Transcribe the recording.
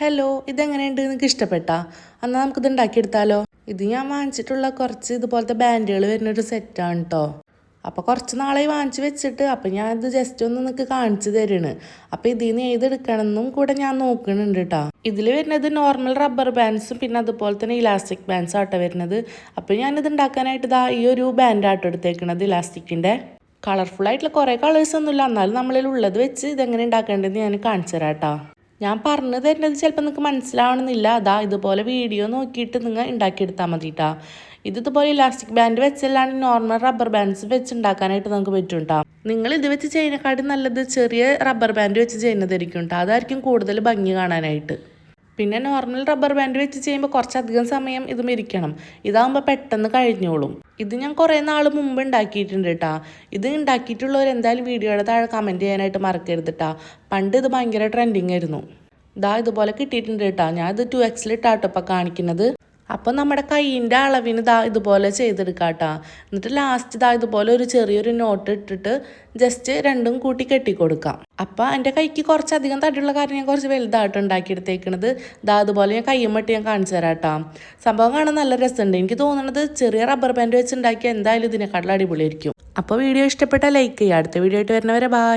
Hello, ഇതെങ്ങനെയുണ്ട്? നിങ്ങൾക്ക് ഇഷ്ടപ്പെട്ടാ? എന്നാൽ നമുക്കിത് ഉണ്ടാക്കിയെടുത്താലോ? ഇത് ഞാൻ വാങ്ങിച്ചിട്ടുള്ള കുറച്ച് ഇതുപോലത്തെ ബാൻഡുകൾ വരുന്നൊരു സെറ്റാണ് കേട്ടോ. അപ്പോൾ കുറച്ച് നാളായി വാങ്ങിച്ച് വെച്ചിട്ട് അപ്പോൾ ഞാനിത് ജസ്റ്റ് ഒന്ന് നിങ്ങൾക്ക് കാണിച്ചു തരുന്നു. അപ്പോൾ ഇതിൽ നിന്ന് ഏതെടുക്കണമെന്നും കൂടെ ഞാൻ നോക്കുന്നുണ്ട് കേട്ടോ. ഇതിൽ വരുന്നത് നോർമൽ റബ്ബർ ബാൻഡ്സും പിന്നെ അതുപോലെ തന്നെ ഇലാസ്റ്റിക് ബാൻഡ്സും ആട്ടോ വരുന്നത്. അപ്പോൾ ഞാനിത് ഉണ്ടാക്കാനായിട്ട് ഈ ഒരു ബാൻഡ് ആട്ടോ എടുത്തേക്കണത്, ഇലാസ്റ്റിക്കിൻ്റെ. കളർഫുൾ ആയിട്ടുള്ള കുറേ കളേഴ്സ് ഒന്നുമില്ല, എന്നാലും നമ്മളിൽ ഉള്ളത് വെച്ച് ഇതെങ്ങനെ ഉണ്ടാക്കേണ്ടതെന്ന് ഞാൻ കാണിച്ചു തരാം കേട്ടോ. ഞാൻ പറഞ്ഞു തരുന്നത് ചിലപ്പോൾ നിങ്ങൾക്ക് മനസ്സിലാവണമെന്നില്ല. ഇതുപോലെ വീഡിയോ നോക്കിയിട്ട് നിങ്ങൾ ഉണ്ടാക്കിയെടുത്താൽ മതി കേട്ടോ. ഇതുപോലെ ഇലാസ്റ്റിക് ബാൻഡ് വെച്ചല്ലാണ്ട് നോർമൽ റബ്ബർ ബാൻഡ്സ് വെച്ച് ഉണ്ടാക്കാനായിട്ട് നമുക്ക് പറ്റും കേട്ടോ. നിങ്ങൾ ഇത് വെച്ച് ചെയ്യുന്നതിനെക്കാട്ടും നല്ലത് ചെറിയ റബ്ബർ ബാൻഡ് വെച്ച് ചെയ്യുന്നതായിരിക്കും കേട്ടോ. അതായിരിക്കും കൂടുതൽ ഭംഗി കാണാനായിട്ട്. പിന്നെ നോർമൽ റബ്ബർ ബാൻഡ് വെച്ച് ചെയ്യുമ്പോൾ കുറച്ചധികം സമയം ഇതും ഇരിക്കണം. ഇതാകുമ്പോൾ പെട്ടെന്ന് കഴിഞ്ഞോളും. ഇത് ഞാൻ കുറേ നാൾ മുമ്പ് ഉണ്ടാക്കിയിട്ടുണ്ട് കേട്ടോ. ഇത് ഉണ്ടാക്കിയിട്ടുള്ളവർ എന്തായാലും വീഡിയോയുടെ താഴെ കമൻറ്റ് ചെയ്യാനായിട്ട് മറക്കരുത് കേട്ടോ. പണ്ട് ഇത് ഭയങ്കര ട്രെൻഡിങ് ആയിരുന്നു. ഇതുപോലെ കിട്ടിയിട്ടുണ്ട് കേട്ടോ. ഞാൻ ഇത് 2X ഇട്ടാട്ടോ ഇപ്പം കാണിക്കുന്നത്. അപ്പോൾ നമ്മുടെ കൈയിൻ്റെ അളവിന് ഇതുപോലെ ചെയ്തെടുക്കാം കേട്ടോ. എന്നിട്ട് ലാസ്റ്റ് ഇതുപോലെ ഒരു ചെറിയൊരു നോട്ട് ഇട്ടിട്ട് ജസ്റ്റ് രണ്ടും കൂട്ടി കെട്ടിക്കൊടുക്കാം. അപ്പോൾ എൻ്റെ കൈക്ക് കുറച്ചധികം തടിയുള്ള കാര്യം ഞാൻ കുറച്ച് വലുതായിട്ട് ഉണ്ടാക്കിയെടുത്തേക്കണത്. അതുപോലെ ഞാൻ കയ്യുമ്മട്ട് ഞാൻ കാണിച്ചു തരാം കേട്ടോ. സംഭവം കാണാൻ നല്ല രസമുണ്ട്. എനിക്ക് തോന്നുന്നത് ചെറിയ റബ്ബർ ബാൻഡ് വെച്ച് ഉണ്ടാക്കിയാൽ എന്തായാലും ഇതിനെക്കാട്ടിലും അടിപൊളിയായിരിക്കും. അപ്പോൾ വീഡിയോ ഇഷ്ടപ്പെട്ടാൽ ലൈക്ക് ചെയ്യുക. അടുത്ത വീഡിയോ ആയിട്ട് വരുന്നവരെ ബൈ.